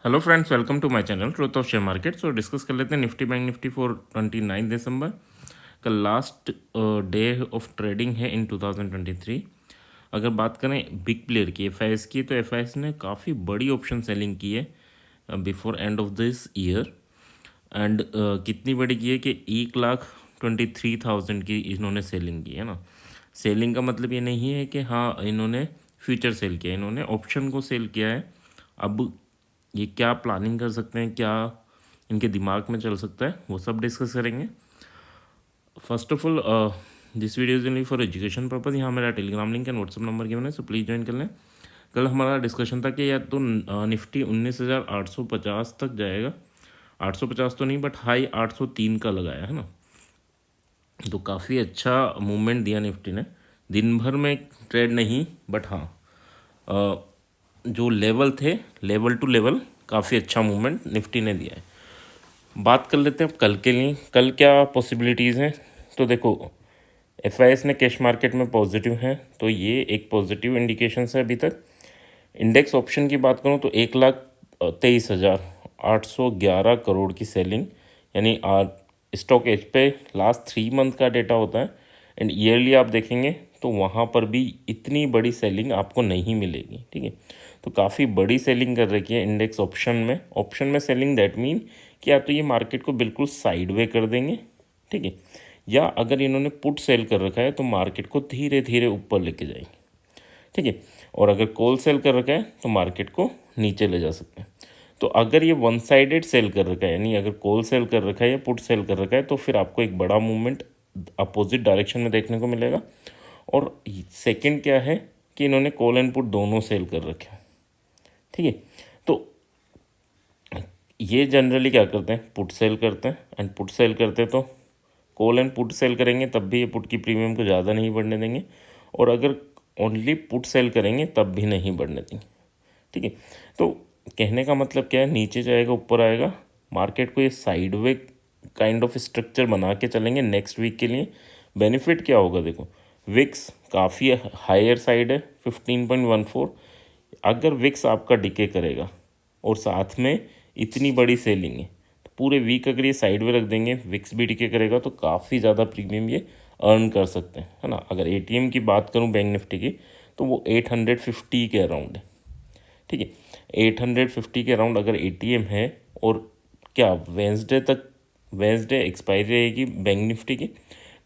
Hello friends, welcome to my channel truth of share market. So discuss कर लेते हैं Nifty bank Nifty for 29 दिसंबर। कल last day of trading है इन 2023। अगर बात करें बिग प्लेयर की एफआईएस की, तो एफआईएस ने काफ़ी बड़ी ऑप्शन सेलिंग की है before end of this year. And कितनी बड़ी की है कि 1,23,000 की इन्होंने सेलिंग की है ना। सेलिंग का मतलब ये नहीं है कि हाँ इन्होंने फ्यूचर सेल किया, इन्होंने ऑप्शन को सेल किया है। अब ये क्या प्लानिंग कर सकते हैं, क्या इनके दिमाग में चल सकता है, वो सब डिस्कस करेंगे। First of all, this video is only for education purpose. यहाँ मेरा Telegram link and WhatsApp number given है, सो प्लीज़ ज्वाइन कर लें। कल हमारा डिस्कशन था कि या तो निफ्टी 19,850 तक जाएगा, 850 तो नहीं बट हाई 803 का लगाया है ना। तो काफ़ी अच्छा मूवमेंट दिया निफ्टी ने, दिन भर में ट्रेड नहीं बट हाँ जो लेवल थे, लेवल टू लेवल काफ़ी अच्छा मूवमेंट निफ्टी ने दिया है। बात कर लेते हैं अब कल के लिए, कल क्या पॉसिबिलिटीज़ हैं। तो देखो, एफआईएस ने कैश मार्केट में पॉजिटिव है, तो ये एक पॉजिटिव इंडिकेशन है अभी तक। इंडेक्स ऑप्शन की बात करूँ तो 1,23,811 करोड़ की सेलिंग, यानी स्टॉक एज पे लास्ट 3 मंथ का डेटा होता है। एंड ईयरली आप देखेंगे तो वहाँ पर भी इतनी बड़ी सेलिंग आपको नहीं मिलेगी, ठीक है। तो काफ़ी बड़ी सेलिंग कर रखी है इंडेक्स ऑप्शन में। ऑप्शन में सेलिंग दैट मीन कि या तो ये मार्केट को बिल्कुल साइड वे कर देंगे, ठीक है, या अगर इन्होंने पुट सेल कर रखा है तो मार्केट को धीरे धीरे ऊपर लेके जाएंगे, ठीक है। और अगर कॉल सेल कर रखा है तो मार्केट को नीचे ले जा सकते हैं। तो अगर ये वन साइडेड सेल कर रखा है, यानी अगर कॉल सेल कर रखा है या पुट सेल कर रखा है, तो फिर आपको एक बड़ा मूवमेंट अपोजिट डायरेक्शन में देखने को मिलेगा। और सेकंड क्या है कि इन्होंने कॉल एंड पुट दोनों सेल कर रखे हैं, ठीक है। तो ये जनरली क्या करते हैं, पुट सेल करते हैं। एंड पुट सेल करते हैं तो कॉल एंड पुट सेल करेंगे, तब भी ये पुट की प्रीमियम को ज़्यादा नहीं बढ़ने देंगे। और अगर ओनली पुट सेल करेंगे तब भी नहीं बढ़ने देंगे, ठीक है। तो कहने का मतलब क्या है, नीचे जाएगा ऊपर आएगा, मार्केट को ये साइडवे काइंड ऑफ स्ट्रक्चर बना के चलेंगे नेक्स्ट वीक के लिए। बेनिफिट क्या होगा, देखो विक्स काफ़ी हायर साइड है 15.14। अगर विक्स आपका डिके करेगा और साथ में इतनी बड़ी सेलिंग है, तो पूरे वीक अगर ये साइड में रख देंगे, विक्स भी डिके करेगा, तो काफ़ी ज़्यादा प्रीमियम ये अर्न कर सकते हैं, है ना। अगर एटीएम की बात करूं बैंक निफ्टी की, तो वो 850 के अराउंड है, ठीक है। 850 के अराउंड अगर एटीएम है, और क्या वेंसडे तक, वेंसडे एक्सपायरी रहेगी बैंक निफ्टी की।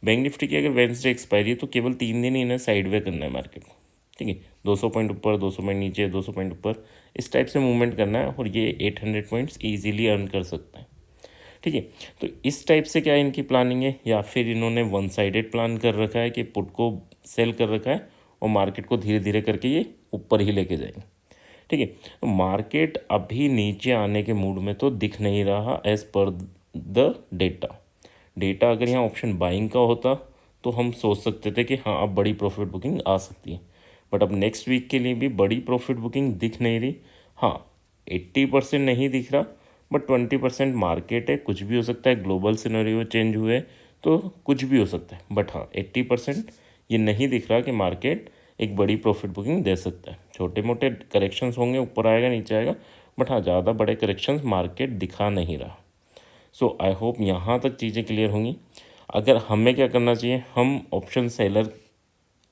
बैंक निफ्टी की अगर वेंसडे एक्सपायरी है तो केवल 3 दिन ही इन्हें साइड वे करना है मार्केट को, ठीक है। 200 पॉइंट ऊपर, 200 पॉइंट नीचे, 200 पॉइंट ऊपर, इस टाइप से मूवमेंट करना है, और ये 800 पॉइंट्स ईजिली अर्न कर सकते हैं, ठीक है। तो इस टाइप से क्या इनकी प्लानिंग है, या फिर इन्होंने वन साइडेड प्लान कर रखा है कि पुट को सेल कर रखा है और मार्केट को धीरे धीरे करके ये ऊपर ही लेके जाएंगे, ठीक है। तो मार्केट अभी नीचे आने के मूड में तो दिख नहीं रहा एज पर द डेटा अगर यहाँ ऑप्शन बाइंग का होता तो हम सोच सकते थे कि हाँ अब बड़ी प्रॉफिट बुकिंग आ सकती है। बट अब नेक्स्ट वीक के लिए भी बड़ी प्रॉफिट बुकिंग दिख नहीं रही। हाँ, 80% नहीं दिख रहा, बट 20% मार्केट है, कुछ भी हो सकता है, ग्लोबल सिनेरियो चेंज हुए तो कुछ भी हो सकता है। बट हाँ, 80% ये नहीं दिख रहा कि मार्केट एक बड़ी प्रॉफिट बुकिंग दे सकता है। छोटे मोटे करेक्शंस होंगे, ऊपर आएगा नीचे आएगा, बट हाँ ज़्यादा बड़े करेक्शंस मार्केट दिखा नहीं रहा। सो आई होप यहाँ तक चीज़ें क्लियर होंगी। अगर हमें क्या करना चाहिए, हम option seller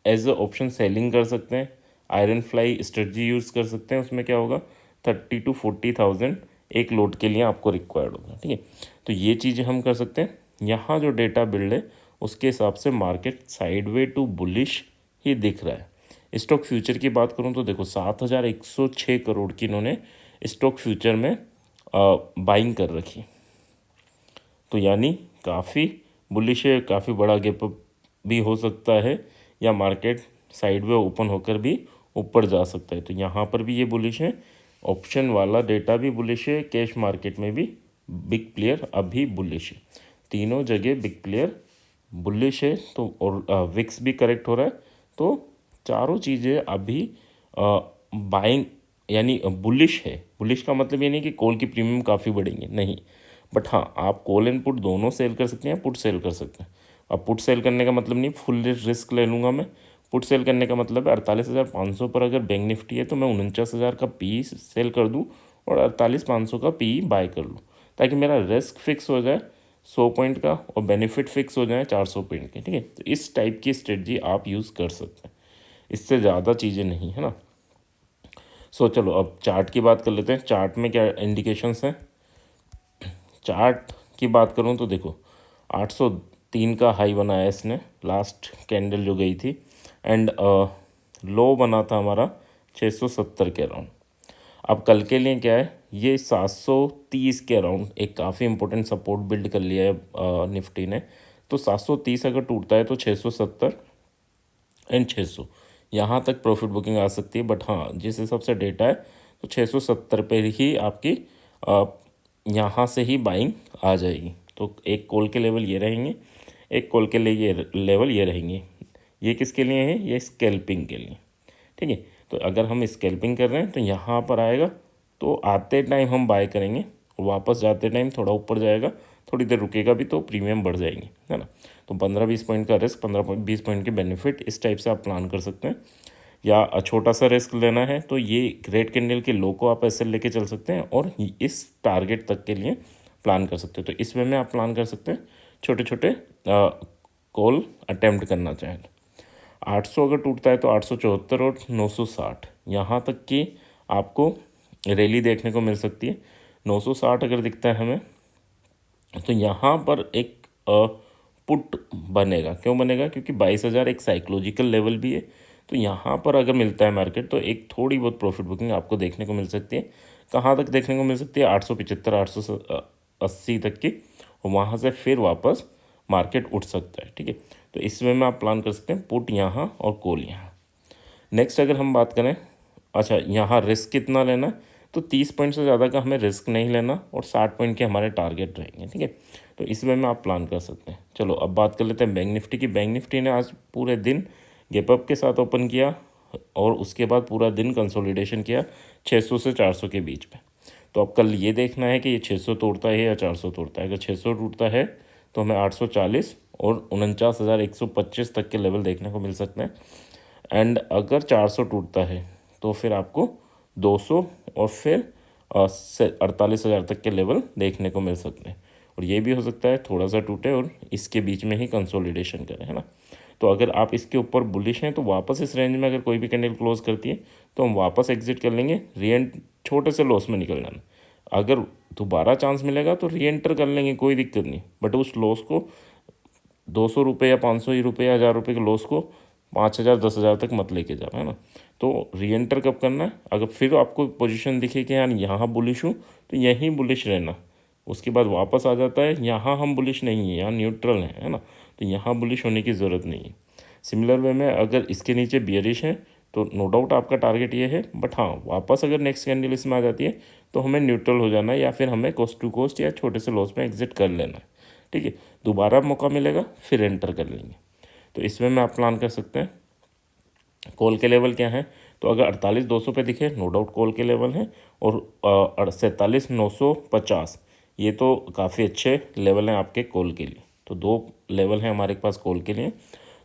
as a option selling कर सकते हैं, आयरन फ्लाई स्ट्रेटजी यूज़ कर सकते हैं। उसमें क्या होगा, 30,000 to 40,000 एक लोड के लिए आपको रिक्वायर्ड होगा, ठीक है। तो ये चीज़ें हम कर सकते हैं। यहाँ जो डेटा बिल्ड है उसके हिसाब से मार्केट साइडवे टू बुलिश ही दिख रहा है। स्टॉक फ्यूचर की बात करूँ तो देखो 7,106 करोड़ की इन्होंने स्टॉक फ्यूचर में बाइंग कर रखी, तो यानी काफ़ी बुलिश है, काफ़ी बड़ा गैप अप भी हो सकता है, या मार्केट साइड वे ओपन होकर भी ऊपर जा सकता है। तो यहाँ पर भी ये बुलिश है, ऑप्शन वाला डेटा भी बुलिश है, कैश मार्केट में भी बिग प्लेयर अभी बुलिश है, तीनों जगह बिग प्लेयर बुलिश है। तो और विक्स भी करेक्ट हो रहा है, तो चारों चीज़ें अभी बाइंग यानी बुलिश है। बुलिश का मतलब ये नहीं कि कॉल की प्रीमियम काफ़ी बढ़ेंगे, नहीं, बट हाँ आप कॉल एंड पुट दोनों सेल कर सकते हैं, पुट सेल कर सकते हैं। अब पुट सेल करने का मतलब नहीं फुल रिस्क ले लूँगा मैं। पुट सेल करने का मतलब है 48,500 पर अगर बैंक निफ्टी है तो मैं 49,000 का पीस सेल कर दूँ और 48,500 का पी बाय कर लूँ, ताकि मेरा रिस्क फिक्स हो जाए 100 पॉइंट का और बेनिफिट फिक्स हो जाए 400 पॉइंट के। ठीक है, तो इस टाइप की स्ट्रेटजी आप यूज़ कर सकते हैं, इससे ज़्यादा चीज़ें नहीं है ना। चलो अब चार्ट की बात कर लेते हैं। चार्ट में क्या इंडिकेशंस हैं। चार्ट की बात करूं तो देखो 803 का हाई बनाया इसने, लास्ट कैंडल जो गई थी, एंड लो बना था हमारा 670 के अराउंड। अब कल के लिए क्या है, ये 730 के अराउंड एक काफ़ी इंपॉर्टेंट सपोर्ट बिल्ड कर लिया है निफ्टी ने। तो 730 अगर टूटता है तो 670 एंड 600 यहाँ तक प्रॉफिट बुकिंग आ सकती है। बट हाँ, जिस हिसाब से डेटा है तो 670 पे ही आपकी यहाँ से ही बाइंग आ जाएगी। तो एक कॉल के लेवल ये रहेंगे, एक कॉल के लिए ये लेवल ये रहेंगे। ये किसके लिए है, ये स्कैल्पिंग के लिए। ठीक है, तो अगर हम स्कैल्पिंग कर रहे हैं तो यहाँ पर आएगा, तो आते टाइम हम बाय करेंगे और वापस जाते टाइम थोड़ा ऊपर जाएगा, थोड़ी देर रुकेगा भी तो प्रीमियम बढ़ जाएंगे, है ना। तो 15-20 पॉइंट का रिस्क, 15-20 पॉइंट के बेनिफिट, इस टाइप से आप प्लान कर सकते हैं। या छोटा सा रिस्क लेना है तो ये ग्रेट कैंडल के लो को आप ऐसे लेके चल सकते हैं और इस टारगेट तक के लिए प्लान कर सकते हो। तो इस वे में आप प्लान कर सकते हैं, छोटे छोटे कॉल अटेम्प्ट करना चाहें तो। 800 अगर टूटता है तो 874 और 960 यहाँ तक की आपको रैली देखने को मिल सकती है। 960 अगर दिखता है हमें तो यहाँ पर एक पुट बनेगा। क्यों बनेगा, क्योंकि 22,000 एक साइकोलॉजिकल लेवल भी है। तो यहाँ पर अगर मिलता है मार्केट तो एक थोड़ी बहुत प्रॉफिट बुकिंग आपको देखने को मिल सकती है। कहाँ तक देखने को मिल सकती है, 875 880 तक की, और वहाँ से फिर वापस मार्केट उठ सकता है। ठीक है, तो इस वे में आप प्लान कर सकते हैं, पुट यहाँ और कॉल यहाँ। नेक्स्ट अगर हम बात करें, अच्छा यहाँ रिस्क कितना लेना है, तो 30 पॉइंट से ज़्यादा का हमें रिस्क नहीं लेना और 60 पॉइंट के हमारे टारगेट रहेंगे। ठीक है, तो इस वे में आप प्लान कर सकते हैं। चलो अब बात कर लेते हैं बैंक निफ्टी की। बैंक निफ्टी ने आज पूरे दिन गैप अप के साथ ओपन किया और उसके बाद पूरा दिन कंसोलिडेशन किया 600 से 400 के बीच में। तो अब कल ये देखना है कि ये 600 तोड़ता है या 400 तोड़ता है। अगर 600 टूटता है तो हमें 840 और 49,125 तक के लेवल देखने को मिल सकते हैं। एंड अगर 400 टूटता है तो फिर आपको 200 और फिर 48,000 तक के लेवल देखने को मिल सकते हैं। और ये भी हो सकता है थोड़ा सा टूटे और इसके बीच में ही कंसोलिडेशन करे, है ना। तो अगर आप इसके ऊपर बुलिश हैं तो वापस इस रेंज में अगर कोई भी कैंडल क्लोज करती है तो हम वापस एग्जिट कर लेंगे, छोटे से लॉस में निकल जाना। अगर दोबारा चांस मिलेगा तो री एंटर कर लेंगे, कोई दिक्कत नहीं। बट उस लॉस को 200 रुपये या 500 रुपये या 1,000 रुपये के लॉस को 5,000 10,000 तक मत लेके जाना, है ना। तो री एंटर कब करना है, अगर फिर आपको पोजीशन दिखे कि यार यहाँ बुलिश हूँ तो यहीं बुलिश रहना। उसके बाद वापस आ जाता है, यहाँ हम बुलिश नहीं है, यहाँ न्यूट्रल है ना, तो यहाँ बुलिश होने की ज़रूरत नहीं है। सिमिलर वे में अगर इसके नीचे बियरिश है तो नो डाउट आपका टारगेट ये है। बट हाँ, वापस अगर नेक्स्ट कैंडल इसमें आ जाती है तो हमें न्यूट्रल हो जाना है या फिर हमें कोस्ट टू कोस्ट या छोटे से लॉस में एग्जिट कर लेना है। ठीक है, दोबारा मौका मिलेगा फिर एंटर कर लेंगे। तो इसमें मैं आप प्लान कर सकते हैं। कॉल के लेवल क्या है, तो अगर 48,200 पे दिखे नो डाउट कॉल के लेवल हैं, और 47,950 ये तो काफ़ी अच्छे लेवल हैं आपके कॉल के लिए। तो दो लेवल हैं हमारे पास कॉल के लिए।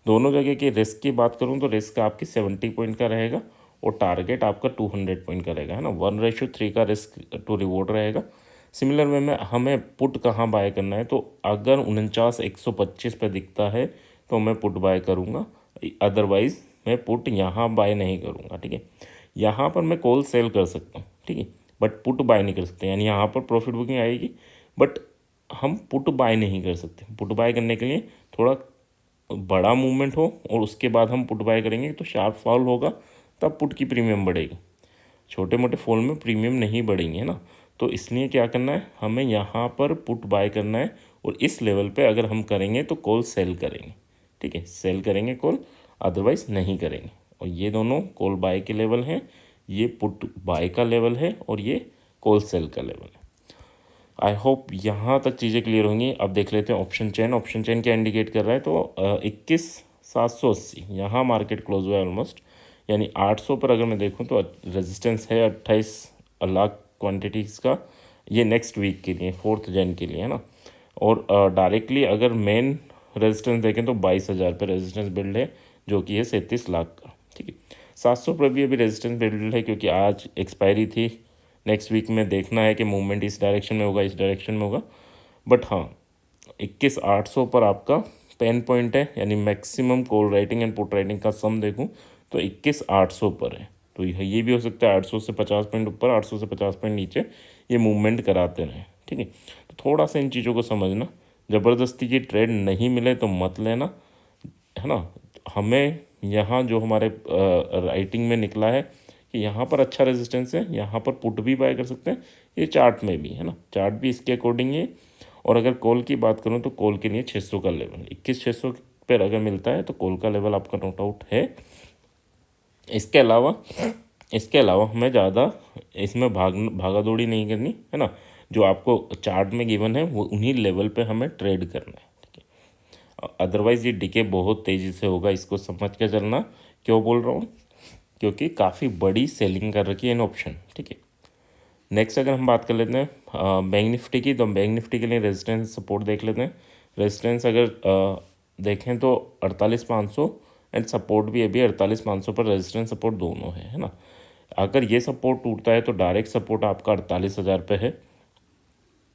दोनों जगह की रिस्क की बात करूं तो रिस्क आपकी 70 पॉइंट का रहेगा और टारगेट आपका 200 पॉइंट का रहेगा, है ना। 1:3 का रिस्क टू रिवॉर्ड रहेगा। सिमिलर वे में हमें पुट कहाँ बाय करना है, तो अगर 49,125 पे दिखता है तो मैं पुट बाय करूँगा, अदरवाइज़ मैं पुट यहाँ बाय नहीं करूँगा। ठीक है, यहाँ पर मैं कॉल सेल कर सकता हूँ, ठीक है, बट पुट बाय नहीं कर सकते। यानी यहाँ पर प्रॉफिट बुकिंग आएगी बट हम पुट बाय नहीं कर सकते। पुट बाय करने के लिए थोड़ा बड़ा मूवमेंट हो और उसके बाद हम पुट बाय करेंगे तो शार्प फॉल होगा, तब पुट की प्रीमियम बढ़ेगी। छोटे मोटे फॉल में प्रीमियम नहीं बढ़ेंगे, है ना। तो इसलिए क्या करना है, हमें यहाँ पर पुट बाय करना है और इस लेवल पे अगर हम करेंगे तो कॉल सेल करेंगे। ठीक है, सेल करेंगे कॉल, अदरवाइज नहीं करेंगे। और ये दोनों कॉल बाय के लेवल हैं, ये पुट बाय का लेवल है और ये कॉल सेल का लेवल है। आई होप यहाँ तक चीज़ें क्लियर होंगी। अब देख लेते हैं ऑप्शन चेन। ऑप्शन चेन क्या इंडिकेट कर रहा है, तो 21,780 यहाँ मार्केट क्लोज हुआ है ऑलमोस्ट। यानी 800 पर अगर मैं देखूँ तो रेजिस्टेंस है 28 लाख क्वांटिटीज़ का, ये नेक्स्ट वीक के लिए 4 जन के लिए, है ना। और डायरेक्टली अगर मेन रेजिस्टेंस देखें तो 22,000 पे रेजिस्टेंस बिल्ड है जो कि है 37 लाख का। ठीक है, 700 पर भी अभी रेजिस्टेंस बिल्ड है क्योंकि आज एक्सपायरी थी नेक्स्ट वीक में देखना है कि मूवमेंट इस डायरेक्शन में होगा, इस डायरेक्शन में होगा। बट हाँ, 21,800 पर आपका पेन पॉइंट है, यानी maximum call writing and put writing का सम देखूं तो 21,800 पर है। तो ये भी हो सकता है 800 से 50 पॉइंट ऊपर, 800 से 50 पॉइंट नीचे ये मूवमेंट कराते रहें। ठीक है, तो थोड़ा सा इन चीज़ों को समझना। ज़बरदस्ती की ट्रेड नहीं मिले तो मत लेना, है ना। हमें यहाँ जो हमारे राइटिंग में निकला है कि यहाँ पर अच्छा रेजिस्टेंस है, यहाँ पर पुट भी बाय कर सकते हैं, ये चार्ट में भी है ना, चार्ट भी इसके अकॉर्डिंग है। और अगर कॉल की बात करूँ तो कॉल के लिए 600 का लेवल, 21,600 पर अगर मिलता है तो कॉल का लेवल आपका नोट आउट है। इसके अलावा हमें ज़्यादा इसमें भागा दौड़ी नहीं करनी, है ना। जो आपको चार्ट में गिवन है वो उन्हीं लेवल पे हमें ट्रेड करना है। ठीक है, अदरवाइज़ ये डिके बहुत तेज़ी से होगा, इसको समझ के चलना। क्यों बोल रहा हूँ, क्योंकि काफ़ी बड़ी सेलिंग कर रखी है इन ऑप्शन। ठीक है, नेक्स्ट अगर हम बात कर लेते हैं बैंक निफ्टी की, तो बैंक निफ्टी के लिए रेजिस्टेंस सपोर्ट देख लेते हैं। रेजिस्टेंस अगर देखें तो 48,500 एंड सपोर्ट भी अभी 48,500 पर रेजिस्टेंस सपोर्ट दोनों है ना। अगर ये सपोर्ट टूटता है तो डायरेक्ट सपोर्ट आपका 48,000 पे है।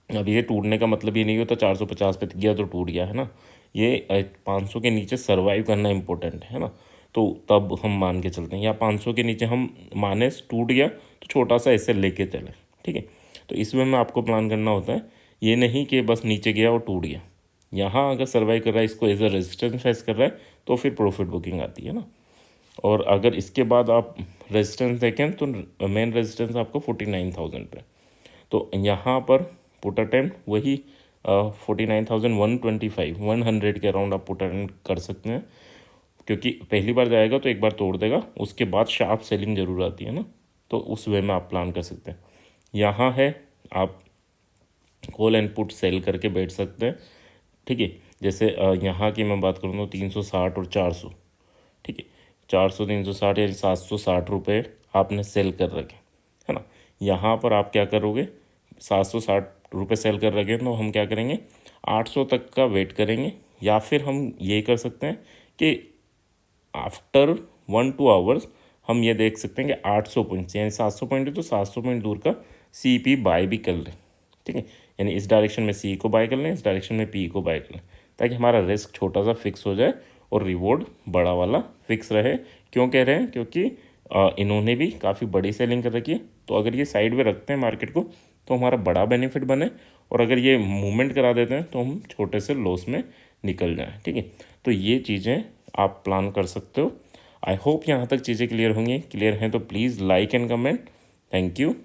अब ये टूटने का मतलब ये नहीं होता 450 पे गया तो टूट गया, है ना। ये 500 के नीचे सर्वाइव करना इंपॉर्टेंट है ना, तो तब हम मान के चलते हैं। या 500 के नीचे हम माने टूट गया तो छोटा सा ऐसे लेके चले। ठीक है, तो इसमें में आपको प्लान करना होता है, ये नहीं कि बस नीचे गया और टूट गया। यहाँ अगर सर्वाइव कर रहा है, इसको एज अ रेजिस्टेंस फेस कर रहा है, तो फिर प्रॉफिट बुकिंग आती है ना। और अगर इसके बाद आप रेजिस्टेंस देखें तो मेन रेजिस्टेंस आपको 49,000 पे, तो यहाँ पर पुट अटेम्प्ट वही 49,125 100 के अराउंड आप पुट अटेम्प्ट कर सकते हैं। क्योंकि पहली बार जाएगा तो एक बार तोड़ देगा, उसके बाद शार्प सेलिंग जरूर आती है ना, तो उस वे में आप प्लान कर सकते हैं। यहाँ है आप कॉल एंड पुट सेल करके बैठ सकते हैं। ठीक है, जैसे यहाँ की मैं बात करूँ तो 360 और 400। ठीक है, 400 360 यानी 760 आपने सेल कर रखे, है ना। यहाँ पर आप क्या करोगे, 760 सेल कर रखे, तो हम क्या करेंगे 800 तक का वेट करेंगे। या फिर हम ये कर सकते हैं कि आफ्टर 1-2 आवर्स हम ये देख सकते हैं कि 800 पॉइंट से, यानी 700 पॉइंट है तो 700 पॉइंट दूर का सी पी बाय भी कर लें। ठीक है, यानी इस डायरेक्शन में सी को बाय कर लें, इस डायरेक्शन में पी को बाय कर लें, ताकि हमारा रिस्क छोटा सा फिक्स हो जाए और रिवॉर्ड बड़ा वाला फिक्स रहे। क्यों कह रहे हैं, क्योंकि इन्होंने भी काफ़ी बड़ी सेलिंग कर रखी है, तो अगर ये साइड में रखते हैं मार्केट को तो हमारा बड़ा बेनिफिट बने, और अगर ये मूवमेंट करा देते हैं तो हम छोटे से लॉस में निकल जाएं। ठीक है, तो ये चीज़ें आप प्लान कर सकते हो। आई होप यहाँ तक चीज़ें क्लियर होंगी। क्लियर हैं तो please like and comment. Thank you.